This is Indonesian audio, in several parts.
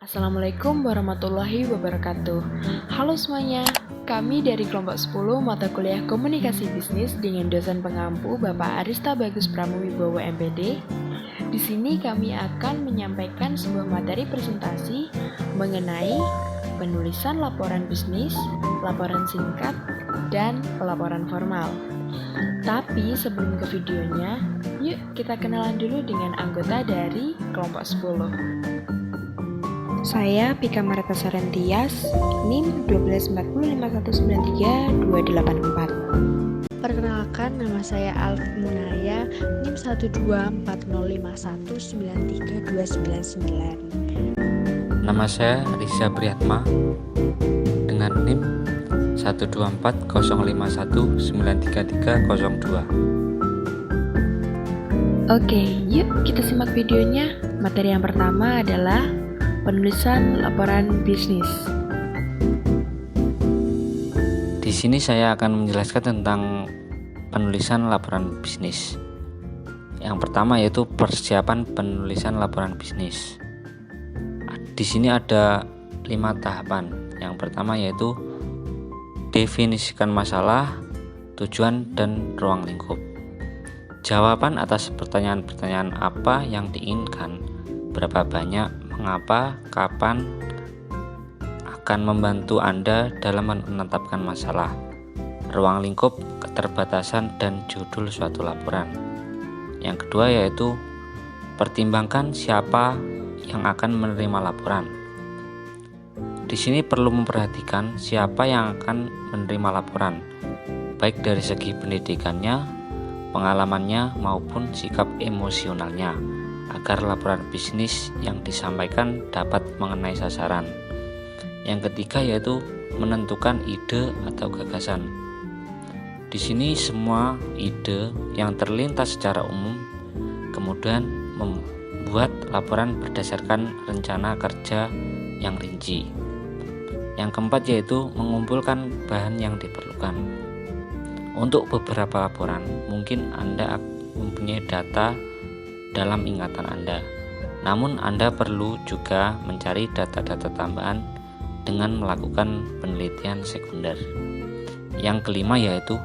Assalamualaikum warahmatullahi wabarakatuh. Halo semuanya, kami dari kelompok 10 mata kuliah Komunikasi Bisnis dengan dosen pengampu Bapak Arista Bagus Pramowibowo MPD. Di sini kami akan menyampaikan sebuah materi presentasi mengenai penulisan laporan bisnis, laporan singkat, dan pelaporan formal. Tapi sebelum ke videonya, yuk kita kenalan dulu dengan anggota dari kelompok 10. Saya Pika Marta Sarentias, NIM 12405193284. Perkenalkan, nama saya Alf Munaya, NIM 12405193299. Nama saya Riza Priyatma dengan NIM 12405193302. Oke, yuk kita simak videonya. Materi yang pertama adalah penulisan laporan bisnis. Di sini saya akan menjelaskan tentang penulisan laporan bisnis. Yang pertama yaitu persiapan penulisan laporan bisnis. Di sini ada 5 tahapan. Yang pertama yaitu definisikan masalah, tujuan, dan ruang lingkup. Jawaban atas pertanyaan-pertanyaan apa yang diinginkan, berapa banyak, mengapa, kapan, akan membantu Anda dalam menetapkan masalah. Ruang lingkup, keterbatasan, dan judul suatu laporan. Yang kedua yaitu pertimbangkan siapa yang akan menerima laporan. Di sini perlu memperhatikan siapa yang akan menerima laporan, baik dari segi pendidikannya, pengalamannya, maupun sikap emosionalnya, agar laporan bisnis yang disampaikan dapat mengenai sasaran. Yang ketiga yaitu menentukan ide atau gagasan. Di sini semua ide yang terlintas secara umum, kemudian membuat laporan berdasarkan rencana kerja yang rinci. Yang keempat yaitu mengumpulkan bahan yang diperlukan. Untuk beberapa laporan, mungkin Anda mempunyai data dalam ingatan Anda. Namun Anda perlu juga mencari data-data tambahan dengan melakukan penelitian sekunder. Yang kelima yaitu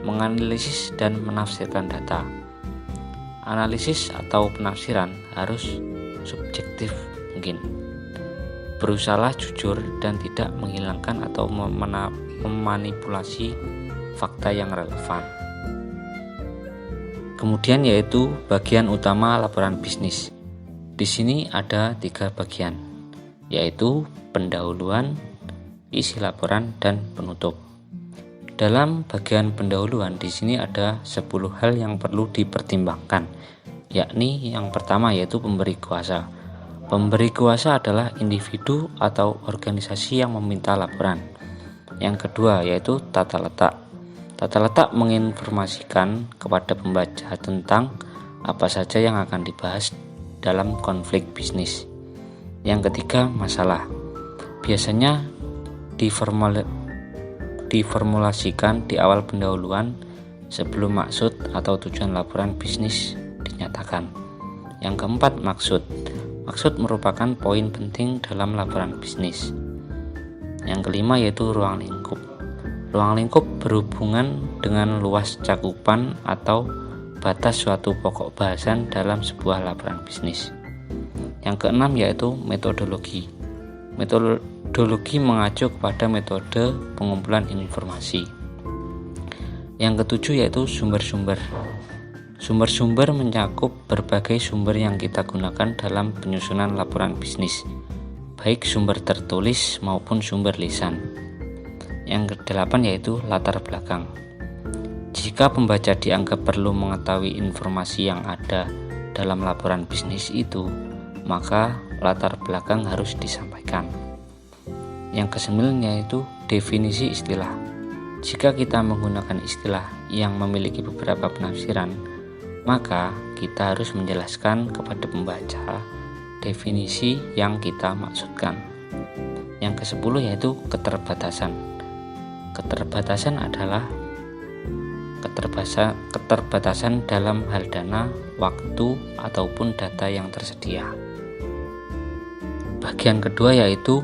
menganalisis dan menafsirkan data. Analisis atau penafsiran harus subjektif mungkin. Berusahalah jujur dan tidak menghilangkan atau memanipulasi fakta yang relevan. Kemudian yaitu bagian utama laporan bisnis. Di sini ada 3 bagian, yaitu pendahuluan, isi laporan, dan penutup. Dalam bagian pendahuluan di sini ada 10 hal yang perlu dipertimbangkan, yakni yang pertama yaitu pemberi kuasa. Pemberi kuasa adalah individu atau organisasi yang meminta laporan. Yang kedua yaitu tata letak. Tata letak menginformasikan kepada pembaca tentang apa saja yang akan dibahas dalam konflik bisnis. Yang ketiga, masalah. Biasanya diformulasikan di awal pendahuluan sebelum maksud atau tujuan laporan bisnis dinyatakan. Yang keempat, maksud. Maksud merupakan poin penting dalam laporan bisnis. Yang kelima yaitu ruang lingkup. Ruang lingkup berhubungan dengan luas cakupan atau batas suatu pokok bahasan dalam sebuah laporan bisnis. Yang keenam yaitu metodologi. Metodologi mengacu kepada metode pengumpulan informasi. Yang ketujuh yaitu sumber-sumber. Sumber-sumber mencakup berbagai sumber yang kita gunakan dalam penyusunan laporan bisnis, baik sumber tertulis maupun sumber lisan. Yang kedelapan yaitu latar belakang. Jika pembaca dianggap perlu mengetahui informasi yang ada dalam laporan bisnis itu, maka latar belakang harus disampaikan. Yang kesembilan yaitu definisi istilah. Jika kita menggunakan istilah yang memiliki beberapa penafsiran, maka kita harus menjelaskan kepada pembaca definisi yang kita maksudkan. Yang ke-10 yaitu keterbatasan. Keterbatasan adalah keterbatasan dalam hal dana, waktu, ataupun data yang tersedia. bagian kedua yaitu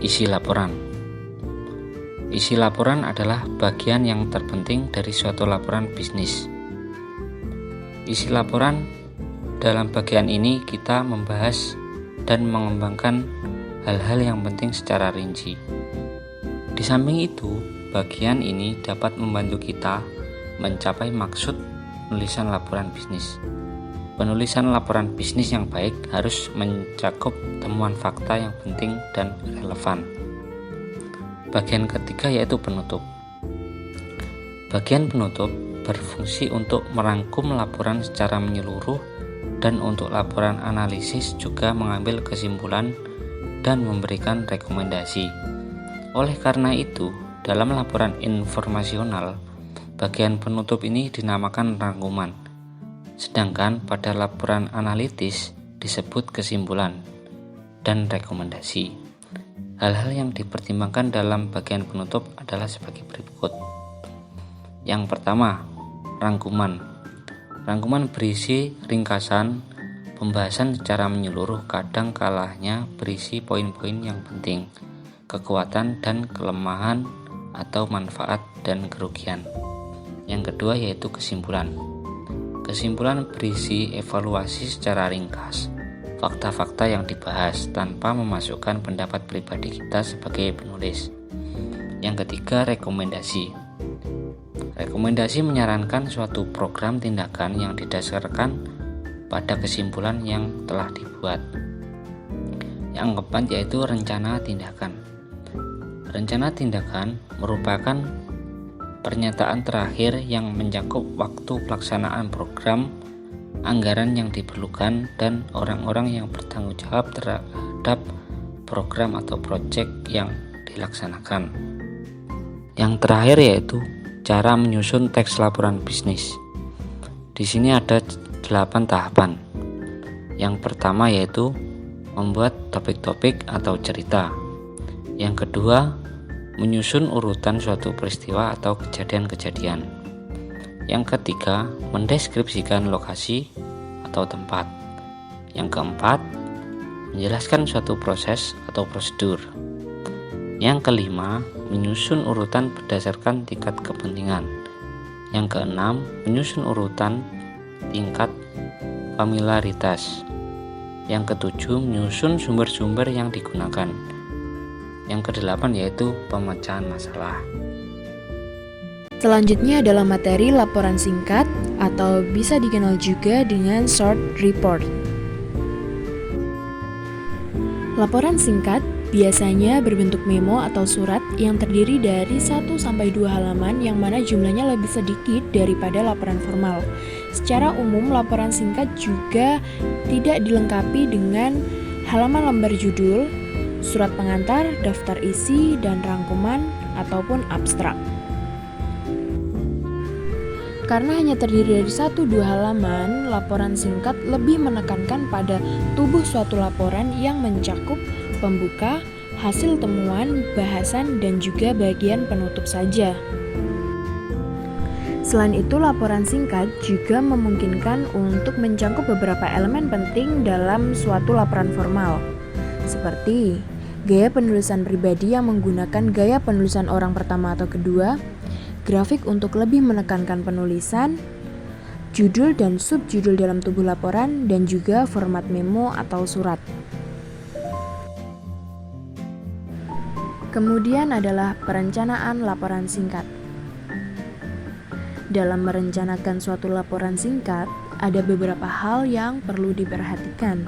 isi laporan. Isi laporan adalah bagian yang terpenting dari suatu laporan bisnis. Isi laporan, dalam bagian ini kita membahas dan mengembangkan hal-hal yang penting secara rinci. Di samping itu, bagian ini dapat membantu kita mencapai maksud penulisan laporan bisnis. Penulisan laporan bisnis yang baik harus mencakup temuan fakta yang penting dan relevan. Bagian ketiga yaitu penutup. Bagian penutup berfungsi untuk merangkum laporan secara menyeluruh dan untuk laporan analisis juga mengambil kesimpulan dan memberikan rekomendasi. Oleh karena itu, dalam laporan informasional, bagian penutup ini dinamakan rangkuman. Sedangkan pada laporan analitis disebut kesimpulan dan rekomendasi. Hal-hal yang dipertimbangkan dalam bagian penutup adalah sebagai berikut. Yang pertama, rangkuman. Rangkuman berisi ringkasan, pembahasan secara menyeluruh, kadang kalanya berisi poin-poin yang penting, kekuatan dan kelemahan atau manfaat dan kerugian. Yang kedua yaitu kesimpulan. Kesimpulan berisi evaluasi secara ringkas, fakta-fakta yang dibahas tanpa memasukkan pendapat pribadi kita sebagai penulis. Yang ketiga, rekomendasi. Rekomendasi menyarankan suatu program tindakan yang didasarkan pada kesimpulan yang telah dibuat. Yang keempat yaitu rencana tindakan. Rencana tindakan merupakan pernyataan terakhir yang mencakup waktu pelaksanaan program, anggaran yang diperlukan, dan orang-orang yang bertanggung jawab terhadap program atau proyek yang dilaksanakan. Yang terakhir yaitu cara menyusun teks laporan bisnis. Di sini ada 8 tahapan. Yang pertama yaitu membuat topik-topik atau cerita. Yang kedua, menyusun urutan suatu peristiwa atau kejadian-kejadian. Yang ketiga, mendeskripsikan lokasi atau tempat. Yang keempat, menjelaskan suatu proses atau prosedur. Yang kelima, menyusun urutan berdasarkan tingkat kepentingan. Yang keenam, menyusun urutan tingkat familiaritas. Yang ketujuh, menyusun sumber-sumber yang digunakan. Yang kedelapan yaitu pemecahan masalah. Selanjutnya adalah materi laporan singkat atau bisa dikenal juga dengan short report. Laporan singkat biasanya berbentuk memo atau surat yang terdiri dari 1-2 halaman yang mana jumlahnya lebih sedikit daripada laporan formal. Secara umum, laporan singkat juga tidak dilengkapi dengan halaman lembar judul, surat pengantar, daftar isi, dan rangkuman ataupun abstrak. Karena hanya terdiri dari 1-2 halaman, laporan singkat lebih menekankan pada tubuh suatu laporan yang mencakup pembuka, hasil temuan, bahasan, dan juga bagian penutup saja. Selain itu, laporan singkat juga memungkinkan untuk mencakup beberapa elemen penting dalam suatu laporan formal, seperti gaya penulisan pribadi yang menggunakan gaya penulisan orang pertama atau kedua, grafik untuk lebih menekankan penulisan, judul dan subjudul dalam tubuh laporan, dan juga format memo atau surat. Kemudian adalah perencanaan laporan singkat. Dalam merencanakan suatu laporan singkat, ada beberapa hal yang perlu diperhatikan.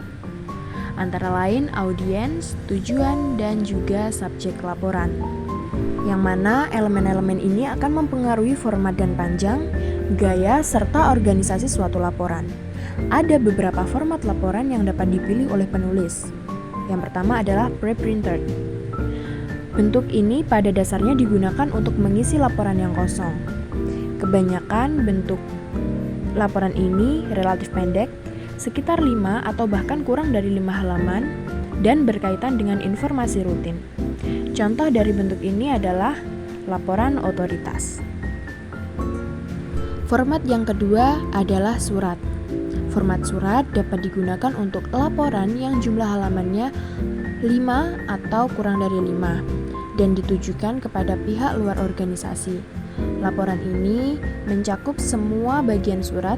Antara lain audiens, tujuan, dan juga subjek laporan. Yang mana elemen-elemen ini akan mempengaruhi format dan panjang, gaya, serta organisasi suatu laporan. Ada beberapa format laporan yang dapat dipilih oleh penulis. Yang pertama adalah pre-printed. Bentuk ini pada dasarnya digunakan untuk mengisi laporan yang kosong. Kebanyakan bentuk laporan ini relatif pendek, sekitar 5 atau bahkan kurang dari 5 halaman, dan berkaitan dengan informasi rutin. Contoh dari bentuk ini adalah laporan otoritas. Format yang kedua adalah surat. Format surat dapat digunakan untuk laporan yang jumlah halamannya 5 atau kurang dari 5 dan ditujukan kepada pihak luar organisasi. Laporan ini mencakup semua bagian surat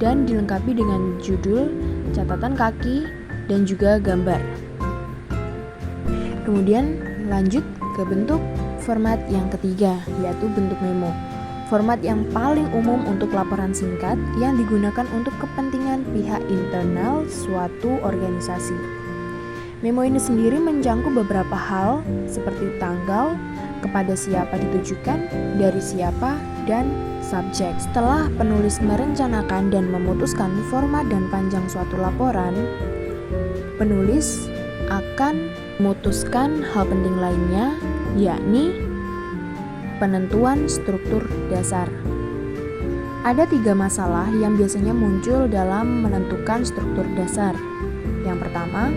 dan dilengkapi dengan judul, catatan kaki, dan juga gambar. Kemudian lanjut ke bentuk format yang ketiga, yaitu bentuk memo. Format yang paling umum untuk laporan singkat yang digunakan untuk kepentingan pihak internal suatu organisasi. Memo ini sendiri mencakup beberapa hal seperti tanggal, kepada siapa ditujukan, dari siapa, dan subjek. Setelah penulis merencanakan dan memutuskan format dan panjang suatu laporan, penulis akan memutuskan hal penting lainnya, yakni penentuan struktur dasar. Ada 3 masalah yang biasanya muncul dalam menentukan struktur dasar. Yang pertama,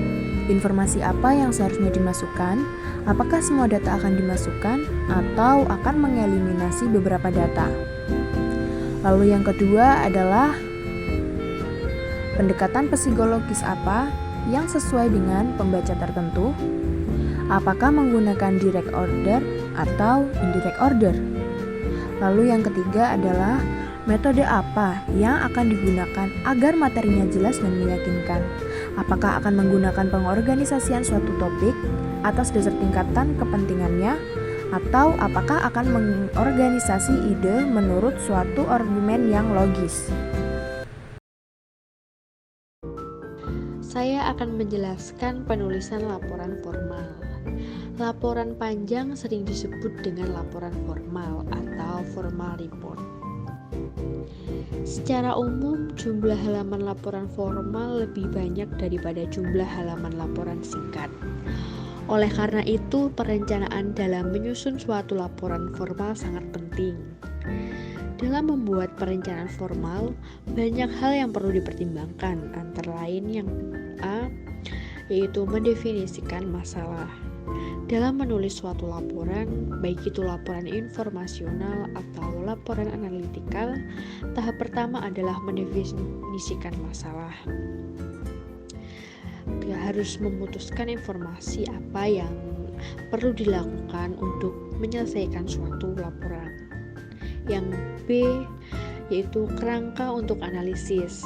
informasi apa yang seharusnya dimasukkan, apakah semua data akan dimasukkan atau akan mengeliminasi beberapa data. Lalu yang kedua adalah pendekatan psikologis apa yang sesuai dengan pembaca tertentu, apakah menggunakan direct order atau indirect order. Lalu yang ketiga adalah metode apa yang akan digunakan agar materinya jelas dan meyakinkan. Apakah akan menggunakan pengorganisasian suatu topik atas dasar tingkatan kepentingannya, atau apakah akan mengorganisasi ide menurut suatu argumen yang logis. Saya akan menjelaskan penulisan laporan formal. Laporan panjang sering disebut dengan laporan formal atau formal report. Secara umum, jumlah halaman laporan formal lebih banyak daripada jumlah halaman laporan singkat. Oleh karena itu, perencanaan dalam menyusun suatu laporan formal sangat penting. Dalam membuat perencanaan formal, banyak hal yang perlu dipertimbangkan, antara lain yang A, yaitu mendefinisikan masalah. Dalam menulis suatu laporan, baik itu laporan informasional atau laporan analitikal, tahap pertama adalah mendefinisikan masalah. Dia harus memutuskan informasi apa yang perlu dilakukan untuk menyelesaikan suatu laporan. Yang B, yaitu kerangka untuk analisis.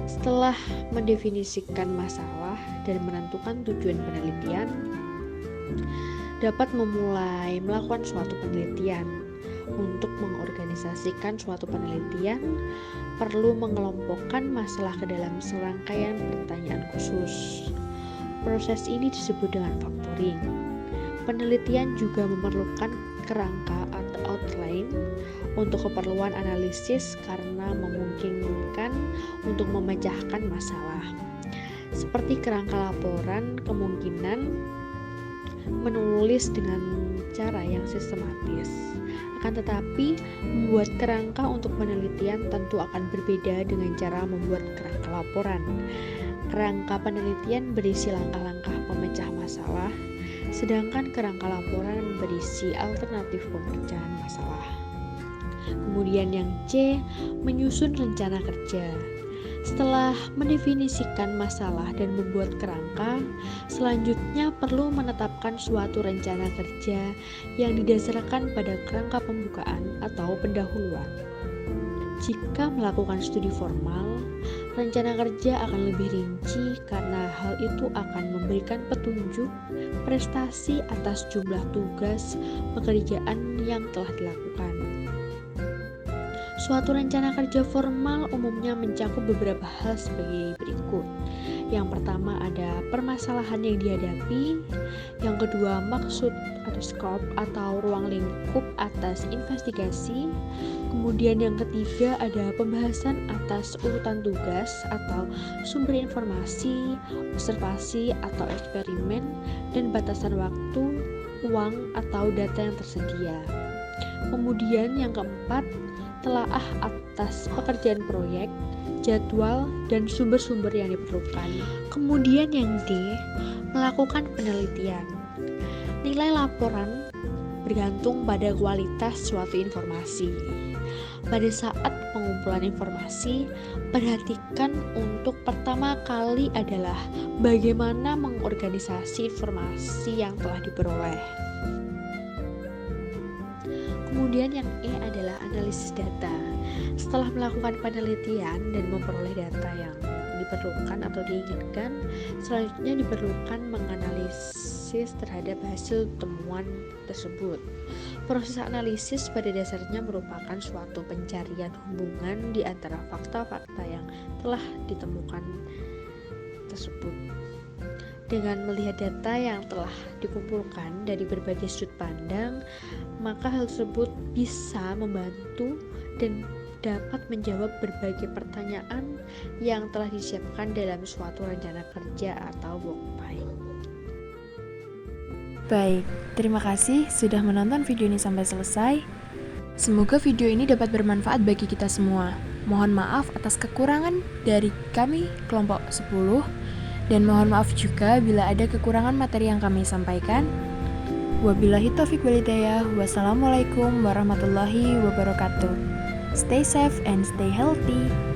Setelah mendefinisikan masalah dan menentukan tujuan penelitian, dapat memulai melakukan suatu penelitian. Untuk mengorganisasikan suatu penelitian, perlu mengelompokkan masalah ke dalam serangkaian pertanyaan khusus. Proses ini disebut dengan factoring. Penelitian juga memerlukan kerangka atau outline untuk keperluan analisis karena memungkinkan untuk memecahkan masalah. Seperti kerangka laporan, kemungkinan menulis dengan cara yang sistematis. Akan tetapi, membuat kerangka untuk penelitian tentu akan berbeda dengan cara membuat kerangka laporan. Kerangka penelitian berisi langkah-langkah pemecah masalah, sedangkan kerangka laporan berisi alternatif pemecahan masalah. Kemudian yang C, menyusun rencana kerja. Setelah mendefinisikan masalah dan membuat kerangka, selanjutnya perlu menetapkan suatu rencana kerja yang didasarkan pada kerangka pembukaan atau pendahuluan. Jika melakukan studi formal, rencana kerja akan lebih rinci karena hal itu akan memberikan petunjuk prestasi atas jumlah tugas pekerjaan yang telah dilakukan. Suatu rencana kerja formal umumnya mencakup beberapa hal sebagai berikut. Yang pertama ada permasalahan yang dihadapi, yang kedua maksud atau scope atau ruang lingkup atas investigasi, kemudian yang ketiga ada pembahasan atas urutan tugas atau sumber informasi, observasi atau eksperimen, dan batasan waktu, uang atau data yang tersedia. Kemudian yang keempat, telaah atas pekerjaan proyek, jadwal, dan sumber-sumber yang diperlukan. Kemudian yang D, melakukan penelitian. Nilai laporan bergantung pada kualitas suatu informasi. Pada saat pengumpulan informasi, perhatikan untuk pertama kali adalah bagaimana mengorganisasi informasi yang telah diperoleh. Kemudian yang E adalah analisis data. Setelah melakukan penelitian dan memperoleh data yang diperlukan atau diinginkan, selanjutnya diperlukan menganalisis terhadap hasil temuan tersebut. Proses analisis pada dasarnya merupakan suatu pencarian hubungan di antara fakta-fakta yang telah ditemukan tersebut. Dengan melihat data yang telah dikumpulkan dari berbagai sudut pandang, maka hal tersebut bisa membantu dan dapat menjawab berbagai pertanyaan yang telah disiapkan dalam suatu rencana kerja atau work plan. Baik, terima kasih sudah menonton video ini sampai selesai. Semoga video ini dapat bermanfaat bagi kita semua. Mohon maaf atas kekurangan dari kami kelompok 10 dan mohon maaf juga bila ada kekurangan materi yang kami sampaikan. Wabillahi taufiq wal hidayah. Wassalamualaikum warahmatullahi wabarakatuh. Stay safe and stay healthy.